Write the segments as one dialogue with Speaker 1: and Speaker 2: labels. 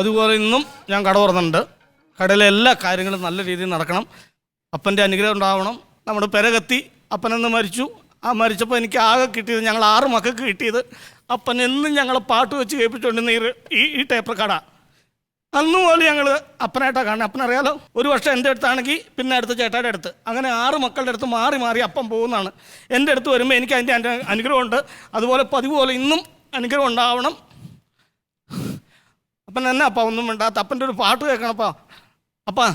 Speaker 1: അതുപോലെ ഇന്നും ഞാൻ കട തുറന്നിട്ടുണ്ട്. കടയിലെ എല്ലാ കാര്യങ്ങളും നല്ല രീതിയിൽ നടക്കണം. അപ്പൻ്റെ അനുഗ്രഹം ഉണ്ടാവണം. നമ്മുടെ പെര കത്തി അപ്പനെന്ന് മരിച്ചു. ആ മരിച്ചപ്പോൾ എനിക്ക് ആകെ കിട്ടിയത്, ഞങ്ങൾ 6 മക്കൾക്ക് കിട്ടിയത്, അപ്പൻ എന്നും ഞങ്ങളെ പാട്ട് വെച്ച് കേൾപ്പിച്ചുകൊണ്ടിരുന്ന ഈ ടേപ്പ് റെക്കോർഡാണ്. അന്ന് പോലെ ഞങ്ങൾ അപ്പനായിട്ടാണ് കാണുന്നത്. അപ്പനറിയാലോ, ഒരു വർഷം എൻ്റെ അടുത്താണെങ്കിൽ പിന്നെ അടുത്ത് ചേട്ടായുടെ അടുത്ത്, അങ്ങനെ 6 മക്കളുടെ അടുത്ത് മാറി മാറി അപ്പം പോകുന്നതാണ്. എൻ്റെ അടുത്ത് വരുമ്പോൾ എനിക്ക് അതിൻ്റെ അനുഗ്രഹമുണ്ട്. അതുപോലെ പതിവ് പോലെ ഇന്നും അനുഗ്രഹം ഉണ്ടാവണം. അപ്പൻ തന്നെ അപ്പ ഒന്നും വേണ്ടാത്ത അപ്പൻ്റെ ഒരു പാട്ട് കേൾക്കണപ്പാ. അപ്പാ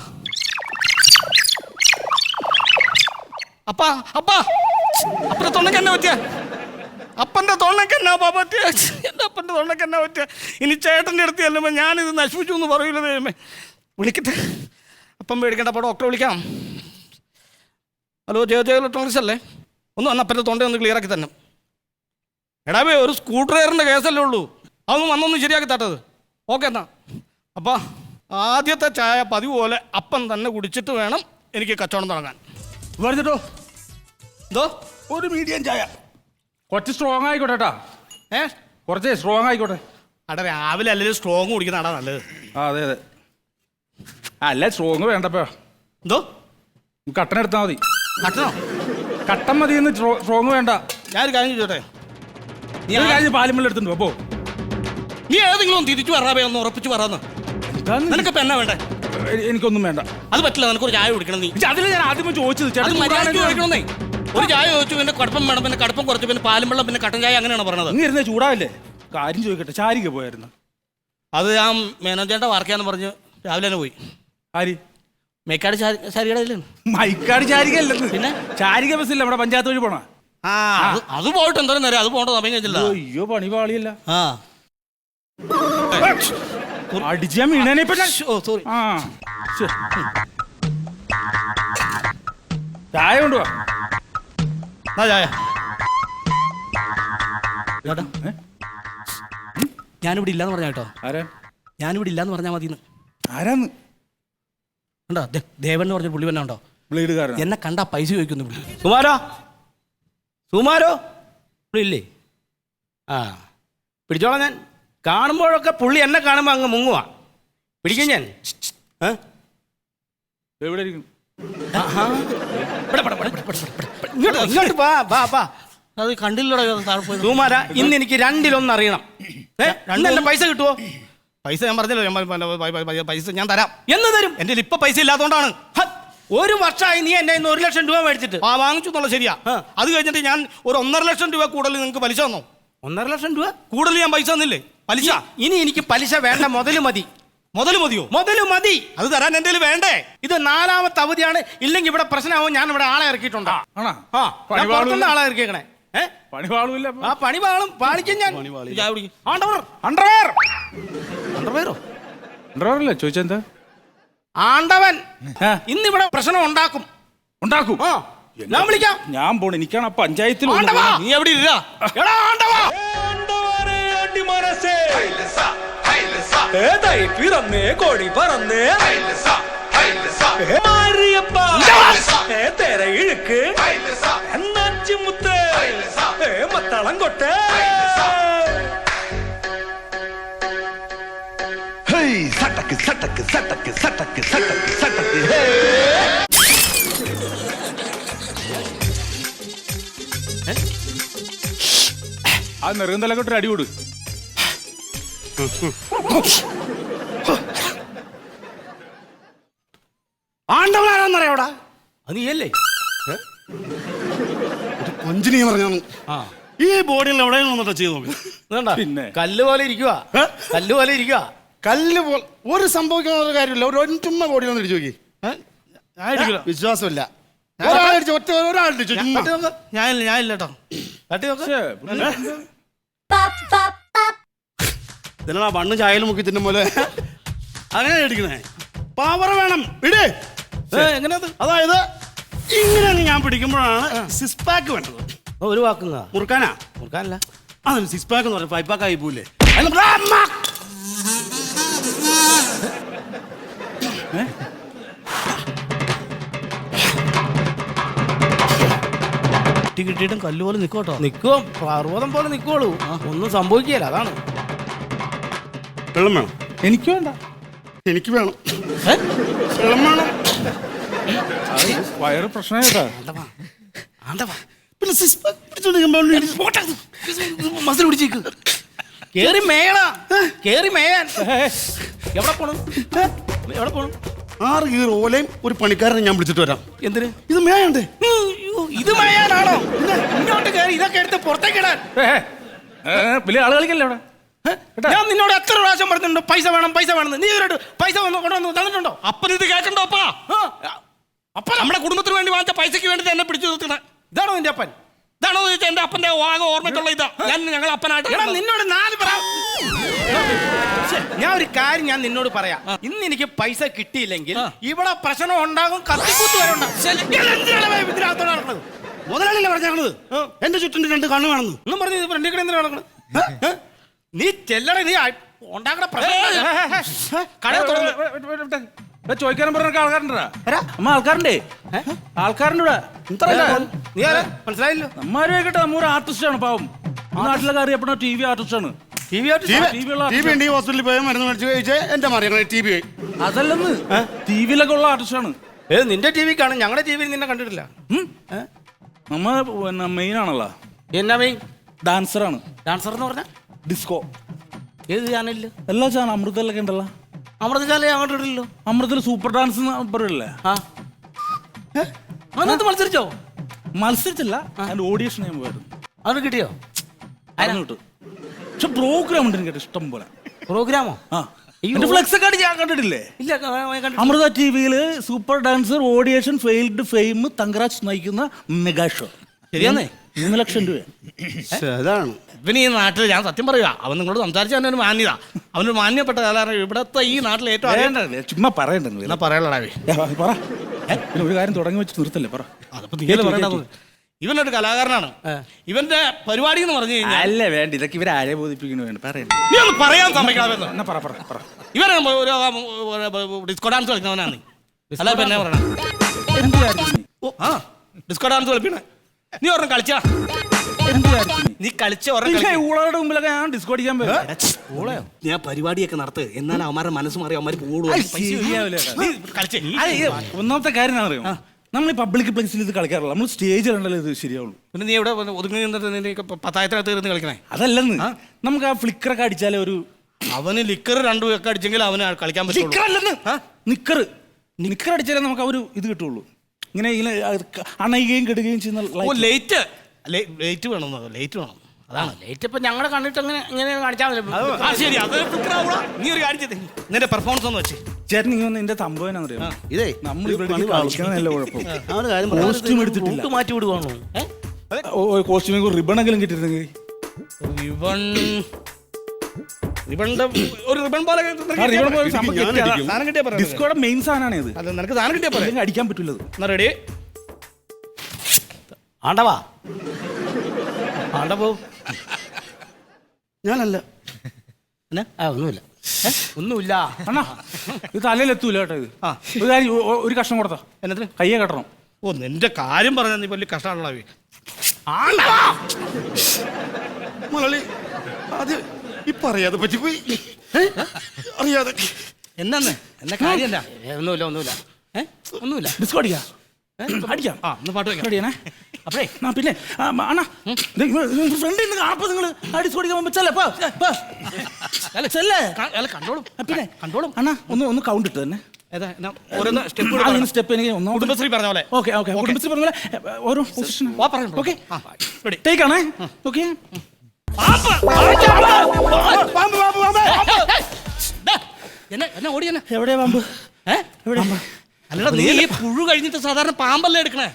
Speaker 1: അപ്പാ അപ്പാ അപ്പൻ്റെ തൊണ്ണയ്ക്ക് എന്നാ പറ്റിയ? അപ്പൻ്റെ തൊണ്ണയ്ക്ക് എന്നാ പറ്റിയ? എൻ്റെ അപ്പൻ്റെ തൊണ്ണയ്ക്ക് എന്നാ പറ്റിയ? ഇനി ചേട്ടൻ്റെ അടുത്ത് ചെല്ലുമ്പോൾ ഞാനിത് നശിപ്പിച്ചു എന്ന് പറയൂലേ ദൈവമേ. വിളിക്കട്ടെ, അപ്പം പേടിക്കണ്ട, അപ്പോൾ ഡോക്ടറെ വിളിക്കാം. ഹലോ, ജയ ഇലക്ട്രോണിക്സ് അല്ലേ? ഒന്ന് വന്ന് അപ്പൻ്റെ തൊണ്ട ഒന്ന് ക്ലിയർ ആക്കി തന്നെ. എടാവേ, ഒരു സ്ക്രൂ ഡ്രൈവറിൻ്റെ കേസല്ലേ ഉള്ളൂ, അതൊന്നും വന്നൊന്ന് ശരിയാക്കി തട്ടത്. ഓക്കെ എന്നാ. അപ്പം ആദ്യത്തെ ചായ പതിവ് പോലെ അപ്പം തന്നെ കുടിച്ചിട്ട് വേണം എനിക്ക് കച്ചവടം തുടങ്ങാൻ.
Speaker 2: പറഞ്ഞിട്ടോ
Speaker 1: എന്തോ
Speaker 2: ഒരു മീഡിയം ചായ, കുറച്ച് സ്ട്രോങ് ആയിക്കോട്ടെ കേട്ടാ. കുറച്ച് സ്ട്രോങ് ആയിക്കോട്ടെ.
Speaker 1: അടാ, രാവിലെ അല്ലെങ്കിൽ സ്ട്രോങ് കുടിക്കുന്നതാടാ നല്ലത്.
Speaker 2: ആ അതെ അതെ, അല്ല സ്ട്രോങ് വേണ്ടപ്പോ.
Speaker 1: എന്തോ
Speaker 2: കട്ടൻ എടുത്താൽ മതി.
Speaker 1: കട്ടനോ?
Speaker 2: കട്ടൻ മതി, സ്ട്രോങ് വേണ്ട.
Speaker 1: ഞാനൊരു കാര്യം ചോദിച്ചോട്ടെ,
Speaker 2: നീ ഒരു കാര്യം പാലുമ്പള്ള എടുത്തുണ്ടോ? അപ്പോ
Speaker 1: നീ ഏതെങ്കിലും തിരിച്ചു വരാവേ, ഒന്ന് ഉറപ്പിച്ച് പറയാന്ന്. നിനക്കിപ്പോ എന്നാ വേണ്ടേ?
Speaker 2: എനിക്കൊന്നും വേണ്ട.
Speaker 1: അത് പറ്റില്ല, നിനക്കൊരു ചായ കുടിക്കണം. നീ
Speaker 2: അതിൽ ഞാൻ ആദ്യമേ ചോദിച്ചത്
Speaker 1: ചോദിക്കണമെന്നേ. ഒരു ചായ ചോദിച്ചു, പിന്നെ കടുപ്പം വേണം, പിന്നെ കടുപ്പം കുറച്ച്, പിന്നെ പാലും വെള്ളം, പിന്നെ കട്ടൻ ചായ, അങ്ങനെയാണ് പറഞ്ഞത്.
Speaker 2: നീ ഇരുന്നേ ചൂടാവില്ലേ? കാര്യം ചോദിക്കട്ടെ, ചാരിക പോയായിരുന്നു?
Speaker 1: അത് ഞാൻ മേനോജേട്ട വാർക്കാന്ന് പറഞ്ഞ് രാവിലെ തന്നെ പോയി.
Speaker 2: ആര്?
Speaker 1: മേക്കാട് ചാരികടയില്ലേ?
Speaker 2: മൈക്കാട് ചാരിക അല്ലെന്ന്,
Speaker 1: പിന്നെ
Speaker 2: ചാരിക ബസ്സില്ല, നമ്മുടെ പഞ്ചായത്ത് വഴി പോണ.
Speaker 1: അത് പോയിട്ട് എന്തായാലും നേരം, അത് പോകേണ്ട സമയം കഴിഞ്ഞില്ല.
Speaker 2: അയ്യോ, പണി പാളിയല്ല.
Speaker 1: അടിച്ചാ വീണേനെ. സോറി.
Speaker 2: ചായ കൊണ്ടുവാ.
Speaker 1: ചായ ഞാനിവിടെ ഇല്ലാന്ന് പറഞ്ഞ കേട്ടോ.
Speaker 2: ആരാ?
Speaker 1: ഞാനിവിടെ ഇല്ലാന്ന് പറഞ്ഞാൽ മതിന്ന്.
Speaker 2: ആരാന്ന്
Speaker 1: ഉണ്ടോ? ദേവൻ എന്ന് പറഞ്ഞ പുള്ളി തന്നെ ഉണ്ടോ?
Speaker 2: ബ്ലേഡുകാരൻ.
Speaker 1: എന്നെ കണ്ടാ പൈസ ചോദിക്കുന്നു. സുമാരോ, സുമാരോ പുള്ളി ഇല്ലേ? പിടിച്ചോളാം. ഞാൻ കാണുമ്പോഴൊക്കെ പുള്ളി എന്നെ കാണുമ്പോൾ അങ്ങ് മുങ്ങുവാ. പിടിക്കും ഞാൻ.
Speaker 2: എവിടെ ഇരിക്കും?
Speaker 1: ഇങ്ങോട്ട് വാ. അത് കണ്ടില്ലടോ. സുമാര, ഇന്ന് എനിക്ക് 2-1 അറിയണം. എന്റെ പൈസ കിട്ടുമോ? പൈസ ഞാൻ പറഞ്ഞല്ലോ, പൈസ ഞാൻ തരാം. എന്ന് തരും? എന്റെ ഇപ്പൊ പൈസ ഇല്ലാത്തതുകൊണ്ടാണ്. 1 വർഷമായി നീ എന്നെ 1 ലക്ഷം രൂപ മേടിച്ചിട്ട്. വാങ്ങിച്ചു എന്നുള്ളത് ശരിയാ. അത് കഴിഞ്ഞിട്ട് ഞാൻ ഒരു 1.5 ലക്ഷം രൂപ കൂടുതൽ നിങ്ങൾക്ക് പലിശ തന്നോ? 1.5 ലക്ഷം രൂപ കൂടുതൽ ഞാൻ പൈസ തന്നില്ലേ? പലിശ. ഇനി എനിക്ക് പലിശ വേണ്ട, മുതല് മതി. മുതല് മതിയോ? മുതല് മതി. അത് തരാൻ എന്റെ വേണ്ടേ? ഇത് 4ാമത്തെ അവധിയാണ്. ഇല്ലെങ്കിൽ ഇവിടെ പ്രശ്നമാവും. ഞാൻ ഇവിടെ ആളെ ഇറക്കിയിട്ടുണ്ടോ? ആളെ ഇറക്കിയേക്കണേ.
Speaker 2: പണി പാളില്ല.
Speaker 1: ആ പണി പാളും. പാളിക്കും ഞാൻ.
Speaker 2: അണ്ടർവെയറോ? അണ്ടർവെയറല്ലേ ചോദിച്ചെന്താ?
Speaker 1: ആണ്ടവൻ ഇന്നിവിടെ പ്രശ്നം ഉണ്ടാക്കും. ഞാൻ വിളിക്കാം.
Speaker 2: ഞാൻ പോണ, എനിക്കാണ് ആ പഞ്ചായത്തിൽ.
Speaker 1: നീ എവിടെ ഇല്ല?
Speaker 3: പിറന്നേ കോടി പറന്നേ തെര ഇഴുക്ക് എന്നാച്ചിമുത്ത് മത്തളം കൊട്ടേ സട്ടക്ക് സട്ടക്ക് സട്ടക്ക് സട്ടക്ക് സട്ടക്ക് സട്ടക്ക്.
Speaker 2: ആ നെറുകന്തലക്കൊട്ടൊരു അടി കൊടു.
Speaker 1: ആണ്ടവനാണെന്നറിയാവടാ? അത് നീയല്ലേ?
Speaker 4: കൊഞ്ചിനി പറഞ്ഞാണ് ഈ ബോഡിയിൽ എവിടെ വന്നിട്ട് ചെയ്തു നോക്കി.
Speaker 2: പിന്നെ
Speaker 1: കല്ല് പോലെ ഇരിക്കുക. കല്ല് പോലെ ഇരിക്കുക.
Speaker 4: കല്ല് പോലെ ഒരു സംഭവിക്കുന്ന ഒരു കാര്യമില്ല. ഒരു ചുമ്മാ ബോഡി ഒന്ന് ഇടിച്ചു നോക്കി. വിശ്വാസമില്ല. ഒരാളിടിച്ചു.
Speaker 1: ഞാനില്ല കേട്ടോ. തട്ടി നോക്ക്.
Speaker 4: ഇതിനാ മണ്ണ് ചായയിൽ മുക്കി തിന്നും പോലെ അങ്ങനെ ഇടിക്കണേ. പവർ വേണം. ഇടേ
Speaker 1: എങ്ങനെ?
Speaker 4: അതായത് ഇങ്ങനെയാണ് ഞാൻ പിടിക്കുമ്പോഴാണ് 6 പാക്ക് വേണ്ടത്.
Speaker 1: ഒരു വാക്കുന്ന
Speaker 4: മുറുക്കാനല്ല, അതൊരു 6 പാക്ക് എന്ന് പറഞ്ഞാൽ 5 പാക്ക് ആയി പോയില്ലേ?
Speaker 1: കിട്ടിയിട്ടും കല്ല് പോലെ നിൽക്കോട്ടോ. നിൽക്കുവോ? പർവ്വതം പോലെ നിൽക്കോളൂ. ഒന്നും സംഭവിക്കുകയില്ല. അതാണ്.
Speaker 4: വെള്ളം വേണം.
Speaker 2: എനിക്ക് വേണ്ട.
Speaker 4: എനിക്ക് വേണം.
Speaker 1: ഏ?
Speaker 4: വെള്ളം വേണം.
Speaker 2: വയറ് പ്രശ്നമായിട്ടാ.
Speaker 1: ആണ്ടവാ
Speaker 4: പിന്നെ സിസ്റ്റർ പിടിച്ചോണ്ട്
Speaker 1: മസിൽ പിടിച്ചേക്ക് കേറി മേയണ കേറി മേയാൻ. എവിടെ പോണം? എവിടെ പോണം?
Speaker 4: 6 കീർ ഓലയും ഒരു പണിക്കാരനെ ഞാൻ വിളിച്ചിട്ട് വരാം.
Speaker 1: എന്തിന്?
Speaker 4: ഇത് മേയണ്ടേ?
Speaker 1: ഇത് മേയാനാണോ? ഇങ്ങോട്ട് കയറി ഇതൊക്കെ എടുത്ത് പുറത്തേക്ക് ഇടാൻ.
Speaker 2: വലിയ ആള് കളിക്കല്ലേ അവിടെ?
Speaker 1: ഞാൻ നിന്നോട് എത്ര പ്രാവശ്യം പറഞ്ഞിട്ടുണ്ടോ പൈസ വേണം പൈസ വേണമെന്ന്? നീ ഇവരോട് പൈസ കൊണ്ടുവന്ന് തന്നിട്ടുണ്ടോ?
Speaker 5: അപ്പൻ ഇത് കേൾക്കണ്ടോ അപ്പാ?
Speaker 1: അപ്പൊ
Speaker 5: നമ്മുടെ കുടുംബത്തിന് വേണ്ടി വാങ്ങിച്ച പൈസയ്ക്ക് വേണ്ടി തന്നെ പിടിച്ചു നിർത്തണ
Speaker 1: ഇതാണോ നിന്റെ അപ്പൻ?
Speaker 5: ഇതാണോ ചോദിച്ചാൽ എന്റെ അപ്പന്റെ ആകെ ഓർമ്മയ്ക്കുള്ള ഇതാ ഞങ്ങൾ അപ്പനായിട്ട്
Speaker 1: എടാ, നിന്നോട് 4 ഞാൻ ഒരു കാര്യം ഞാൻ നിന്നോട് പറയാം. ഇന്ന് എനിക്ക് പൈസ കിട്ടിയില്ലെങ്കിൽ ഇവിടെ പ്രശ്നം ഉണ്ടാകും, കത്തിക്കൂത്ത് വരെ ഉണ്ടാകും.
Speaker 4: മുതലാളിയല്ലേ പറഞ്ഞത് എന്റെ ചുറ്റും 2 കണ്ണു കാണുന്നു
Speaker 1: ഒന്നും പറഞ്ഞു ഫ്രണ്ടിൽ കൂടെ എന്തിനാ നടക്കണത്? നീ ചെല്ലണ നീ ഉണ്ടാക്കണ പ്രശ്നം കട തുറന്ന്
Speaker 2: ചോദിക്കാനും പറഞ്ഞ ആൾക്കാരുണ്ടാ? അമ്മ ആൾക്കാരുണ്ടേ, ആൾക്കാരുണ്ട് ഇവിടെ.
Speaker 1: നീ ആരാ മനസ്സിലായില്ലോ?
Speaker 2: നമ്മാരും ആയിക്കട്ടെ, നമ്മ ഒരു ആർട്ടിസ്റ്റാണ് പാവം. ഈ നാട്ടിലൊക്കെ അറിയപ്പെടുന്ന TV ആർട്ടിസ്റ്റാണ്.
Speaker 1: TV
Speaker 4: ഉണ്ട്. ഈ ഹോസ്പിറ്റലിൽ പോയി മരുന്ന് മേടിച്ച് കഴിച്ച് എന്റെ മാറി TV ആയി.
Speaker 2: അതല്ലെന്ന് TVയിലൊക്കെ ഉള്ള ആർട്ടിസ്റ്റാണ്.
Speaker 1: നിന്റെ TV കാണും, ഞങ്ങളുടെ TV നിന്നെ കണ്ടിട്ടില്ല.
Speaker 2: നമ്മ പിന്നെ മെയിൻ ആണല്ലോ.
Speaker 1: എന്നാ മെയിൻ?
Speaker 2: ഡാൻസറാണ്.
Speaker 1: ഡാൻസർ എന്ന് പറഞ്ഞാ
Speaker 2: ഡിസ്കോ.
Speaker 1: ഏത് ചാനലില്?
Speaker 2: എല്ലാ ചാനൽ അമൃതയിലൊക്കെ ഉണ്ടല്ലോ.
Speaker 1: അമൃതശാല അങ്ങോട്ട് ഇടില്ലല്ലോ.
Speaker 2: അമൃതയിൽ സൂപ്പർ ഡാൻസ് പറയല്ലേ?
Speaker 1: അതിനകത്ത് മത്സരിച്ചോ?
Speaker 2: മത്സരിച്ചില്ല, അതിന്റെ ഓഡിയേഷൻ ഞാൻ പോയിരുന്നു.
Speaker 1: അത് കിട്ടിയോ?
Speaker 2: അതിനോട്ട് പക്ഷെ പ്രോഗ്രാം ഉണ്ട് എനിക്ക് ഇഷ്ടം പോലെ.
Speaker 1: പ്രോഗ്രാമോ?
Speaker 2: ഫ്ലെക്സ് ഒക്കെ ഞാൻ കണ്ടിട്ടില്ലേ?
Speaker 1: ഇല്ല.
Speaker 2: അമൃത TVയില് super dancer audition failed fame Thankaraj നയിക്കുന്ന മെഗാ ഷോ.
Speaker 1: ശരിയാന്നേ?
Speaker 2: 3 ലക്ഷം രൂപ.
Speaker 4: അതാണ്
Speaker 5: ഇവന് ഈ നാട്ടിൽ ഞാൻ സത്യം പറയുക, അവൻ നിങ്ങളോട് സംസാരിച്ച അവനൊരു മാന്യത, അവനൊരു മാന്യപ്പെട്ട കാരണം ഇവിടത്തെ ഈ നാട്ടിൽ ഏറ്റവും
Speaker 2: ചുമ്മാ പറയണ്ടെന്ന്
Speaker 5: എന്നാ പറയലടാവേ.
Speaker 2: പറ. പിന്നെ ഒരു കാര്യം തുടങ്ങി വെച്ച് നിർത്തല്ലേ, പറ.
Speaker 5: അതിപ്പോ നീ പറയണ്ടത് ഇവനൊരു കലാകാരനാണ്. ഇവന്റെ പരിപാടി എന്ന് പറഞ്ഞു കഴിഞ്ഞാൽ
Speaker 2: അല്ലേ വേണ്ട, ഇതൊക്കെ ഇവരെ ആരെ ബോധിപ്പിക്കുന്നു വേണ്ട പറയണ്ട.
Speaker 5: നീ ഒന്ന് പറയാൻ സമ്മതിക്കണമെന്ന്.
Speaker 2: എന്നാ പറ.
Speaker 5: ഇവൻ ഒരു ഡിസ്കോ ഡാൻസ് കളിക്കുന്നവനാണ്. അല്ല പിന്നെ പറയണം. ഡിസ്കോ ഡാൻസ് കളിപ്പിക്കണേ. നീ ഒരെണ്ണം കളിച്ചാ? നീ കളിച്ച
Speaker 2: ഊളയുടെ മുമ്പിലൊക്കെ ഞാൻ ഡിസ്കോ അടിക്കാൻ പോയോ?
Speaker 5: ഞാൻ പരിപാടിയൊക്കെ നടത്ത്, എന്നാലും അവന്മാരുടെ മനസ്സ് മാറി അവന്മാർ
Speaker 2: ഒന്നാമത്തെ കാര്യം എന്താ അറിയോ, നമ്മൾ ഈ പബ്ലിക് പ്ലേസിൽ ഇത് കളിക്കാറില്ല, നമ്മൾ സ്റ്റേജിൽ ഉണ്ടല്ലോ ഇത് ശരിയാവുള്ളൂ.
Speaker 5: പിന്നെ നീ എവിടെ ഒതുങ്ങി പത്തായത്തിനകത്ത് ഇരുന്ന് കളിക്കണേ?
Speaker 2: അതല്ലെന്ന്, നമുക്ക് ആ ഫ്ലിക്കറൊക്കെ അടിച്ചാലേ ഒരു
Speaker 5: അവന് ലിക്കർ 2 ഒക്കെ അടിച്ചെങ്കിൽ അവന് കളിക്കാൻ പറ്റും.
Speaker 2: നിക്കർ അടിച്ചാലേ നമുക്ക് ആ ഒരു ഇത് കിട്ടുള്ളൂ. ഇങ്ങനെ അണയുകയും കെടുകയും ചെയ്യുന്ന
Speaker 5: ലൈറ്റ് വേണം. അതാണ്
Speaker 1: ലേറ്റ്. ഇപ്പൊ ഞങ്ങളെ കണ്ടിട്ട് ഇങ്ങനെ കാണിച്ചാൽ
Speaker 5: ശരി. അത് നീ ഒരു കാര്യം ചെയ്തേ, നിന്റെ പെർഫോമൻസ് ഒന്ന് വെച്ച്.
Speaker 2: ചേട്ടൻ ഇങ്ങനെ എന്റെ സംഭവം എന്നറിയാം.
Speaker 4: ഇതേ
Speaker 2: നമ്മൾ ഇവിടെ കളിക്കണമല്ല കുഴപ്പം.
Speaker 4: കാര്യം
Speaker 2: കോസ്റ്റ്യൂം എടുത്തിട്ടില്ല.
Speaker 1: മാറ്റി വിടുവാണോ?
Speaker 2: കോസ്റ്റ്യൂമിൽ റിബണെങ്കിലും കിട്ടിയിരുന്നെങ്കിൽ.
Speaker 5: ഒരു റിബൺ പോലെ
Speaker 2: ഡിസ്കോയുടെ മെയിൻ സാധനമാണ് ഇത്.
Speaker 5: അത് നിനക്ക് സാധനം കിട്ടിയാ പോലെ
Speaker 2: അടിക്കാൻ പറ്റില്ല.
Speaker 5: റെഡി?
Speaker 1: ആണ്ടവാ ആണ്ടപ്പോ.
Speaker 4: ഞാനല്ല.
Speaker 1: ഒന്നുമില്ല
Speaker 2: അണ്ണാ, ഇത് തലയിലെത്തൂല കേട്ടോ. ഇത് ഒരു കാര്യം, ഒരു കഷ്ണം കൊടുത്താ
Speaker 5: എന്നത്തിന്
Speaker 2: കയ്യെ കെട്ടണം.
Speaker 5: നിന്റെ കാര്യം പറഞ്ഞ നീ വലിയ കഷ്ടമാണല്ലോ.
Speaker 4: മുതലാളി അത് ഇപ്പൊ അറിയാതെ പറ്റിപ്പോയി. അറിയാതെ
Speaker 5: എന്നാന്ന് എന്നെ കാര്യല്ല.
Speaker 1: ഒന്നുമില്ല.
Speaker 2: ഡിസ്കോ അടിക്കാം. അടിക്കാം.
Speaker 5: പാട്ട് വെക്കാം.
Speaker 2: റെഡിയാണേ? അപ്പേ പിന്നെ അണ്ണാ ഫ്രണ്ട് കാണപ്പോ നിങ്ങൾ ഡിസ്കോ അടിക്കാൻ
Speaker 5: കണ്ടോളും.
Speaker 2: പിന്നെ കണ്ടോളും. അണ്ണാ ഒന്ന് കൗണ്ട് ഇട്ട് തന്നെ. സ്റ്റെപ്പ് എനിക്ക്
Speaker 5: കുടുംബശ്രീ പറഞ്ഞ പോലെ.
Speaker 2: ഓക്കെ കുടുംബശ്രീ പറഞ്ഞ പോലെ ഓരോ പൊസിഷൻ. ഓക്കെ ടേക്കാണേ. ഓക്കെ എവിടെയാ പാമ്പ്?
Speaker 5: അല്ലടാ, നീ ഈ പുഴു കഴിഞ്ഞിട്ട് സാധാരണ പാമ്പല്ലേ എടുക്കണേ?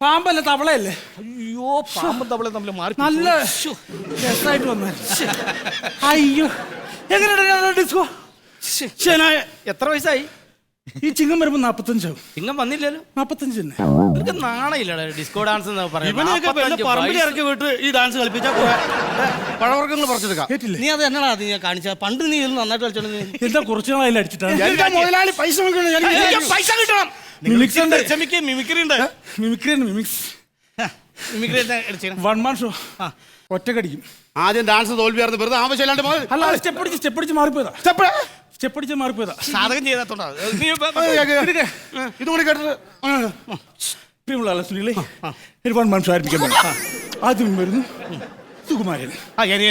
Speaker 2: പാമ്പല്ല, തവളയല്ലേ?
Speaker 5: അയ്യോ, പാമ്പും തവളയും തമ്മിൽ മാറി.
Speaker 2: നല്ല രസമായിട്ട് വന്ന. അയ്യോ, എങ്ങനെയാണ് ഡിസ്കോ?
Speaker 1: എത്ര വയസ്സായി?
Speaker 2: ഈ ചിങ്ങം വരുമ്പോ 45 ആവും.
Speaker 1: ചിങ്ങം വന്നില്ലല്ലോ.
Speaker 2: 45 തന്നെ.
Speaker 1: നിനക്ക് നാണയില്ലടാ ഡിസ്കോ ഡാൻസ്
Speaker 4: പറമ്പിൽ ഇറക്കി വിട്ട് ഈ ഡാൻസ് കളിപ്പിച്ചാൽ പഴവർഗ്ഗങ്ങൾ പറിച്ചെടുക്കാം.
Speaker 5: നീ അത് എന്നാ നീ കാണിച്ച? പണ്ട് നീ നന്നായിട്ട് കളിച്ചോളൂ.
Speaker 2: എന്താ കുറച്ച് നാളെ അടിച്ചിട്ടാണ്.
Speaker 4: മുതലാളി പൈസ
Speaker 5: പൈസ കിട്ടണം.
Speaker 2: മിമിക്സ് ഉണ്ട്.
Speaker 5: മിമിക്രി ഉണ്ട്. Mimicry
Speaker 2: 1 man show. ഒറ്റക്കടിക്കും.
Speaker 4: ആദ്യം ഡാൻസ് തോൽവിയായിരുന്നു, വെറുതെ ആവശ്യമില്ലാണ്ട്
Speaker 2: അല്ല സ്റ്റെപ്പ് അടിച്ച് മാറിപ്പോയതാ. സ്റ്റെപ്പടിച്ച് മാറിപ്പോയതാ.
Speaker 1: സാധകം ചെയ്താത്തോണ്ടാ.
Speaker 4: ഇതും കൂടി കേട്ടിട്ട്
Speaker 2: പ്രിയമുള്ള സുനിലേ, ഒരു 1 month ആരംഭിക്കാൻ വേണം. ആദ്യം വരുന്നു സുകുമാരൻ.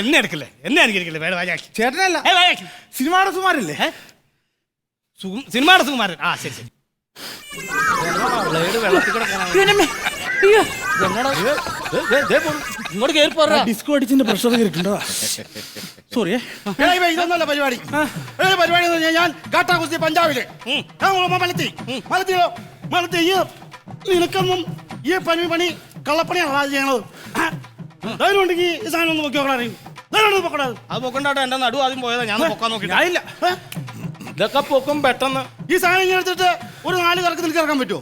Speaker 1: എന്നെ എടുക്കില്ലേ, എന്നെ അനുകരിക്കില്ലേ, വേറെ വായാക്കി.
Speaker 2: ചേട്ടനല്ല, സിനിമയുടെ സുകുമാരല്ലേ?
Speaker 1: സിനിമയുടെ സുകുമാരൻ. ആ ശരി ശരി. വെള്ളത്തിൽ കൂടെ ഇങ്ങോട്ട് കയറി പോരാ.
Speaker 2: Disco അടിച്ചിന്റെ pressure കയറിയിട്ടുണ്ടോ? സോറിയേ.
Speaker 4: ഇതൊന്നല്ല പരിപാടി. പരിപാടി എന്ന് പറഞ്ഞാൽ ഞാൻ കാട്ടാ കുസ്തി പഞ്ചാബില് മലത്തി നിനക്കൊന്നും ഈ പണി കള്ളപ്പണിയാണ് ചെയ്യണത്. ധൈര്യം ഉണ്ടെങ്കിൽ ഈ സാധനം ഒന്ന് നോക്കി നോക്കണം.
Speaker 1: അത് പൊക്കണ്ടാട്ടോ, എന്റെ നടു ആദ്യം പോയതാ, ഞാൻ പൊക്കാൻ നോക്കി.
Speaker 2: ഞാനില്ല.
Speaker 1: ഇതൊക്കെ പൊക്കും പെട്ടെന്ന്.
Speaker 4: ഈ സാധനം ഇങ്ങനെ എടുത്തിട്ട് ഒരു 4 കറക്ക് നിൽക്കി ഇറക്കാൻ പറ്റുമോ?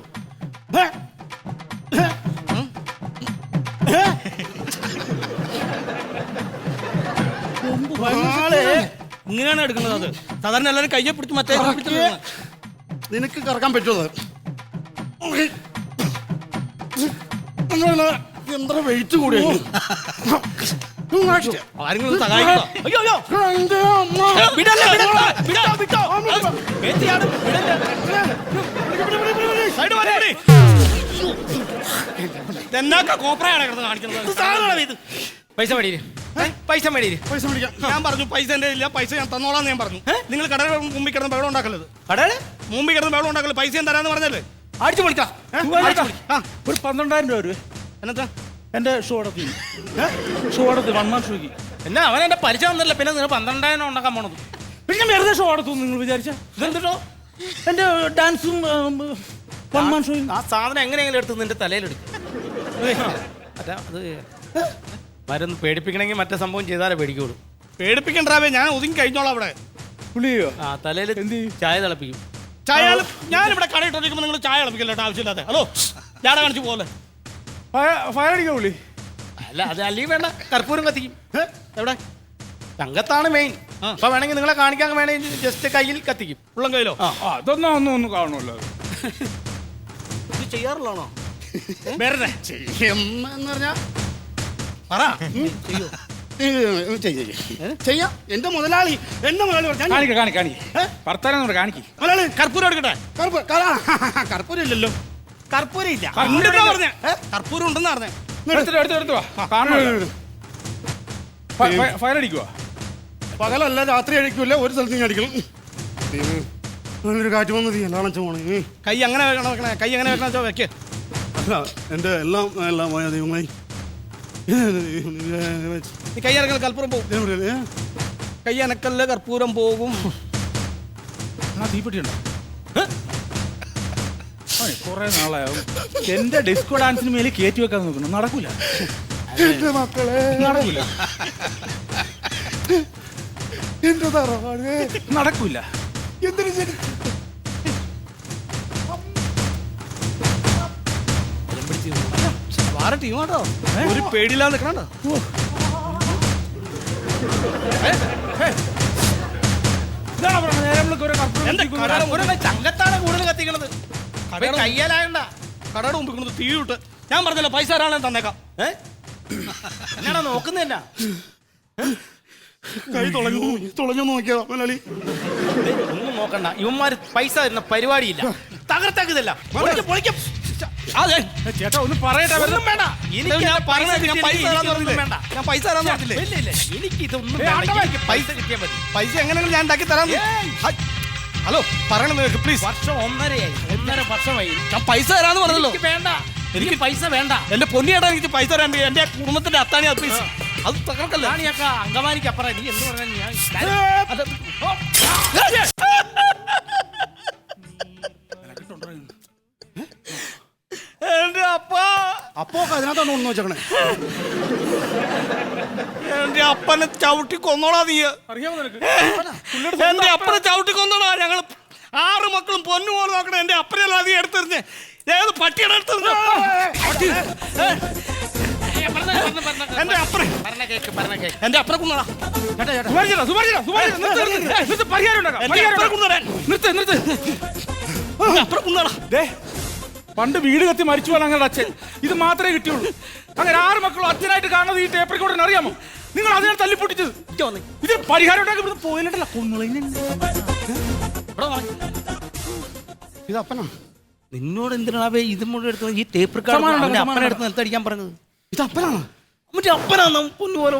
Speaker 1: ഇങ്ങനെയാണ് എടുക്കുന്നത്. അത് സാധാരണ എല്ലാവരും കയ്യെ പിടിച്ച് മറ്റേ
Speaker 4: നിനക്ക് കറക്കാൻ പറ്റുമോ? എന്താ വെയിറ്റ് കൂടിയ
Speaker 1: ആരെങ്കിലും സഹായിക്കണോ? അയ്യോ അയ്യോ, കോപ്രയാണ് കിടന്ന് കാണിക്കുന്നത്. പൈസ മേടിയില്ലേ? പൈസ മേടിയില്ലേ?
Speaker 4: പൈസ മേടിക്കാം.
Speaker 1: ഞാൻ പറഞ്ഞു പൈസ എൻ്റെ ഇല്ല, പൈസ ഞാൻ തന്നോളാന്ന് ഞാൻ പറഞ്ഞു. നിങ്ങൾ കടയുടെ മുമ്പിൽ കിടന്ന് ബഹളം ഉണ്ടാക്കരുത്. കടയുടെ മുമ്പിൽ കിടന്ന് ബഹളം ഉണ്ടാക്കരുത്. പൈസ ഞാൻ തരാന്ന് പറഞ്ഞല്ലേ? അടിച്ചു പൊളിക്കാം.
Speaker 2: ഒരു 12,000 രൂപ വരുവേ.
Speaker 1: എന്നത്താ
Speaker 2: എന്റെ ഷോ അടത്തി 1 month ഷോയ്ക്ക്.
Speaker 1: എന്നാ അവൻ എന്റെ പരിചയം ഒന്നുമില്ല, പിന്നെ നിങ്ങൾ 12,000 ഉണ്ടാക്കാൻ പോണത്.
Speaker 2: പിന്നെ വെറുതെ ഷോ അടത്തു നിങ്ങൾ വിചാരിച്ച?
Speaker 1: ഇതെന്തിട്ടോ?
Speaker 2: എന്റെ ഡാൻസും 1 month ഷോയും.
Speaker 1: ആ സാധനം എങ്ങനെയെങ്കിലും എടുത്ത് നിന്റെ തലയിലെടുക്കും. അതാ അത് മരുന്ന് പേടിപ്പിക്കണമെങ്കിൽ മറ്റേ സംഭവം ചെയ്താലേ പേടിക്കുള്ളൂ. പേടിപ്പിക്കണ്ടാവേ, ഞാൻ ഒതുങ്ങി കഴിഞ്ഞോളാം അവിടെ.
Speaker 2: പുള്ളിയോ?
Speaker 1: ആ തലയിൽ ചായ തിളപ്പിക്കും. ചായ ഞാനിവിടെ കടയിട്ടോണ്ടിരിക്കുമ്പോൾ നിങ്ങൾ ചായ തിളപ്പിക്കല്ലോ ആവശ്യമില്ലാതെ. ഹലോ ഞാൻ കാണിച്ചു പോലെ
Speaker 2: ഫയർ അടിക്കാം പുള്ളി.
Speaker 1: അല്ല അത് അല്ലെങ്കിൽ വേണ്ട, കർപ്പൂരം കത്തിക്കും. എവിടെ? തങ്കത്താണ് മെയിൻ. അപ്പൊ വേണമെങ്കിൽ നിങ്ങളെ കാണിക്കാൻ വേണമെങ്കിൽ ജസ്റ്റ് കയ്യിൽ കത്തിക്കും, ഉള്ളം കയ്യിലോ.
Speaker 2: അതൊന്നും ഒന്നും കാണുമല്ലോ.
Speaker 1: ഇത് ചെയ്യാറുള്ളതാണോ?
Speaker 4: വേറെ എന്ന് പറഞ്ഞാ പറ ചെയ്യാം. എന്റെ മുതലാളി മുതലാളി
Speaker 1: കർപ്പൂരം എടുക്കട്ടെ.
Speaker 4: കർപ്പൂരം ഇല്ലല്ലോ.
Speaker 1: കർപ്പൂരം ഇല്ല, കർപ്പൂരം ഉണ്ടെന്ന് പറഞ്ഞേ.
Speaker 2: ഫയർ അടിക്കുവാ?
Speaker 4: പകലല്ല, രാത്രി അടിക്കൂല, ഒരു സ്ഥലത്ത് ഞാൻ അടിക്കണം. ഒരു കാറ്റ് വന്നത് എല്ലാം പോണേ.
Speaker 1: കൈ അങ്ങനെ വെക്കണേ, കൈ എങ്ങനെ വെക്കണ വെക്കേ.
Speaker 4: അല്ല എന്റെ എല്ലാം പോയ ദൈവങ്ങളെ.
Speaker 1: കൈ അനക്കൽ കർപ്പൂരം പോകും. കൈ അനക്കല്ല കർപ്പൂരം പോകും.
Speaker 2: തീപ്പെട്ടിയുണ്ടോ? കുറെ നാളാവും എന്റെ ഡിസ്കോ ഡാൻസിന് മേലെ കയറ്റി വെക്കാൻ നോക്കണം. നടക്കൂല
Speaker 4: എന്റെ മക്കളെ,
Speaker 2: നടക്കൂല,
Speaker 4: എന്റെ തറവാട്
Speaker 2: നടക്കൂല.
Speaker 4: എന്തിനു ശരി
Speaker 1: ടീമാട്ടോ, ഒരു പേടിയില്ലാതെ നിൽക്കണോ? ചങ്കത്താണ് കൂടുതൽ കത്തിക്കണത്. കയ്യാലായണ്ട കടയുടെ മുമ്പിൽ കൊണ്ട് തീ വിട്ട്. ഞാൻ പറഞ്ഞല്ലോ പൈസ ഒരാളെ തന്നേക്കാം. എന്നാണോ നോക്കുന്നതല്ല?
Speaker 4: കൈ തുളഞ്ഞു നോക്കിയതാ മുതലാളി.
Speaker 1: ഒന്നും നോക്കണ്ട, ഇവന്മാര് പൈസ തരുന്ന പരിപാടിയില്ല. തകർത്താക്കിയതല്ല. അതെ
Speaker 2: ചേട്ടാ ഒന്ന് പറയട്ടെ.
Speaker 1: ഒന്നും വേണ്ട, എനിക്ക് ഞാൻ പൈസ തരാന്ന് പറഞ്ഞില്ലേ? എനിക്ക് ഇതൊന്നും പൈസ കിട്ടിയാൽ മതി. പൈസ എങ്ങനെയെങ്കിലും ഞാൻ ഉണ്ടാക്കി തരാം. ഹലോ പറയണത് പ്ലീസ്. വർഷം 1.5 വർഷമായി ഞാൻ പൈസ തരാന്ന് പറഞ്ഞല്ലോ. വേണ്ട, എനിക്ക് പൈസ വേണ്ട. എന്റെ പൊന്നിയേട്ടാ, എനിക്ക് പൈസ തരാണ്ട്. എന്റെ കുടുംബത്തിന്റെ അത്താണി അത് പ്ലീസ്. അത് തകർക്കല്ല. അങ്കമാലിക്ക് അപ്പുറം നീ എന്ന് പറഞ്ഞാൽ എന്റെ
Speaker 4: അപ്പോ അതിനകത്താണ് ഒന്ന് വെച്ചേക്കണേ.
Speaker 1: എന്റെ അപ്പനെ ചവിട്ടി കൊന്നോളാ നീ. എന്റെ അപ്പനെ ചവിട്ടി കൊന്നോളാ. ഞങ്ങൾ 6 മക്കളും പൊന്നു പോലെ നോക്കണം. എന്റെ അപ്പനെയല്ല നീ എടുത്തെറിഞ്ഞ്. ഏത് പട്ടിയുടെ എടുത്തെറിഞ്ഞ? എന്റെ അപ്പനെ കൊന്നോളാ.
Speaker 2: പണ്ട് വീട് കത്തി മരിച്ചു പോകാൻ ഞങ്ങളുടെ അച്ഛൻ. ഇത് മാത്രമേ കിട്ടിയുള്ളൂ. അങ്ങനെ 6 മക്കളും അച്ഛനായിട്ട് കാണുന്നത് ഈ ടേപ്പ് റെക്കോർഡിന് അറിയാമോ? നിങ്ങൾ അതിനെ തല്ലിപ്പൊട്ടിച്ചത്. ഇത് പരിഹാരം ഉണ്ടാക്കി പോയില്ലട്ടല്ല കൊന്നുള.
Speaker 5: ഇവിടെ വാ.
Speaker 4: ഇത് അപ്പനാ?
Speaker 5: നിന്നോട് എന്തിനാ ഇതും കൂടെ എടുത്തത്? ഈ ടേപ്പ് റെക്കോർഡ് അവന്റെ അപ്പനെ എടുത്ത് നിലത്തടിക്കാൻ പറഞ്ഞത്.
Speaker 4: ഇത് അപ്പനാണ്?
Speaker 5: അവന്റെ അപ്പനാന്ന് പൊന്നുപോലോ.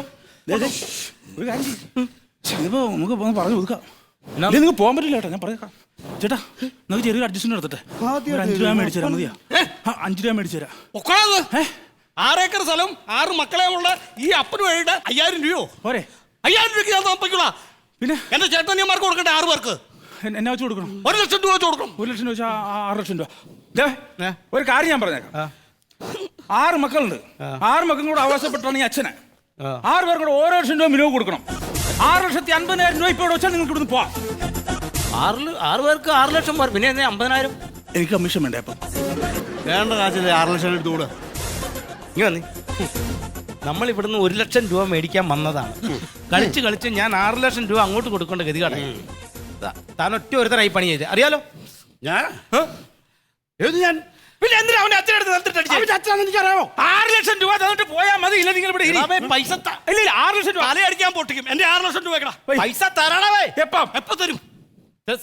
Speaker 2: ഒരു കാര്യം ചെയ്യ്. ഇതിപ്പോ നമുക്ക് പറഞ്ഞു ഒതുക്കാം. നിങ്ങൾക്ക് പോകാൻ പറ്റില്ല ചേട്ടാ, ഞാൻ പറയാം. ചേട്ടാ നിങ്ങൾക്ക് ചെറിയൊരു അഡ്ജസ്റ്റ്മെന്റ് എടുത്തിട്ടെ. ഒരു 5 രൂപ മേടിച്ചു തരാം. മതിയാ? 5 രൂപ മേടിച്ചു തരാം.
Speaker 5: ഒക്കാന്ന് 6 ഏക്കർ സ്ഥലം 6 മക്കളെ ഉള്ള ഈ അപ്പന് വേണ്ടിയിട്ട് 5000 രൂപയോ?
Speaker 2: പോരെ?
Speaker 5: 5000 രൂപയ്ക്ക് ഞാൻ താമസിക്കൂടാ.
Speaker 2: പിന്നെ
Speaker 5: എന്റെ ചേട്ടനിയന്മാർക്ക് കൊടുക്കട്ടെ 6 പേർക്ക്.
Speaker 2: എന്നാ വെച്ച് കൊടുക്കണം?
Speaker 5: 1 ലക്ഷം രൂപ വെച്ച് കൊടുക്കണം.
Speaker 2: 1 ലക്ഷം രൂപ വെച്ചാൽ 6 ലക്ഷം രൂപ. ദേ, ഒരു കാര്യം ഞാൻ പറഞ്ഞേക്കാം. 6 മക്കളുണ്ട്. 6 മക്കളും കൂടെ അവകാശപ്പെട്ടാണ് ഈ അച്ഛനെ. 6 പേർക്കും കൂടെ 1 ലക്ഷം രൂപ മിനിമം കൊടുക്കണം. 6,50,000 രൂപ ഇപ്പോൾ ഇവിടെ വെച്ചാൽ നിങ്ങൾക്ക് ഇവിടുന്ന് പോവാം.
Speaker 5: 6 പേർക്ക് 6 ലക്ഷം പേർ, പിന്നെ 50,000.
Speaker 2: എനിക്ക് കമ്മീഷൻ വേണ്ടേ? അപ്പം
Speaker 4: വേണ്ട കാശല്ലേ 6 ലക്ഷം എടുത്തുകൂടെ?
Speaker 5: ഇനി വന്നേ. നമ്മൾ ഇവിടുന്ന് 1 ലക്ഷം രൂപ മേടിക്കാൻ വന്നതാണ്. കളിച്ച് കളിച്ച് ഞാൻ 6 ലക്ഷം രൂപ അങ്ങോട്ട് കൊടുക്കേണ്ട ഗതികട. താൻ ഒറ്റ ഒരുത്തരായി പണി ചെയ്ത് അറിയാലോ.
Speaker 4: ഞാൻ ഏത് ഞാൻ?
Speaker 5: പിന്നെ എന്തിനാ അവന്റെ അച്ഛനടുത്ത് നിലത്തിട്ടടിച്ചത്?
Speaker 4: അച്ഛനാണെന്ന് എനിക്കറിയാമോ?
Speaker 2: 6 ലക്ഷം രൂപ തന്നിട്ട് പോയാൽ മതി. ഇല്ല നിങ്ങൾ ഇവിടെ ഇരി.
Speaker 5: പൈസ
Speaker 2: ഇല്ല 6 ലക്ഷം രൂപ
Speaker 5: തലയടിക്കാൻ പൊട്ടിക്കും. എന്റെ 6 ലക്ഷം രൂപ പൈസ തരണവേ. എപ്പോ തരും?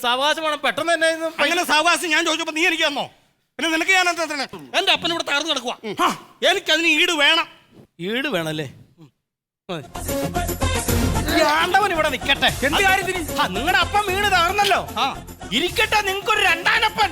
Speaker 5: സാവകാശമാണ്. പെട്ടെന്ന് തന്നെ അങ്ങനെ സാവകാശം ഞാൻ ചോദിച്ചപ്പോ നീ എനിക്ക് തന്നോ? പിന്നെ നിനക്ക് ഞാൻ എന്താ തന്നെ? എന്റെ അപ്പൻ ഇവിടെ തകർന്നു കിടക്കുക. എനിക്കതിന് ഈട് വേണം. ഈട് വേണല്ലേ? ആണ്ടവൻ ഇവിടെ നിക്കട്ടെ. എന്ത് കാര്യത്തിന്? നിങ്ങളുടെ അപ്പം വീട് തകർന്നല്ലോ. ഇരിക്കട്ടെ, നിങ്ങൾക്കൊരു 2ാനപ്പൻ.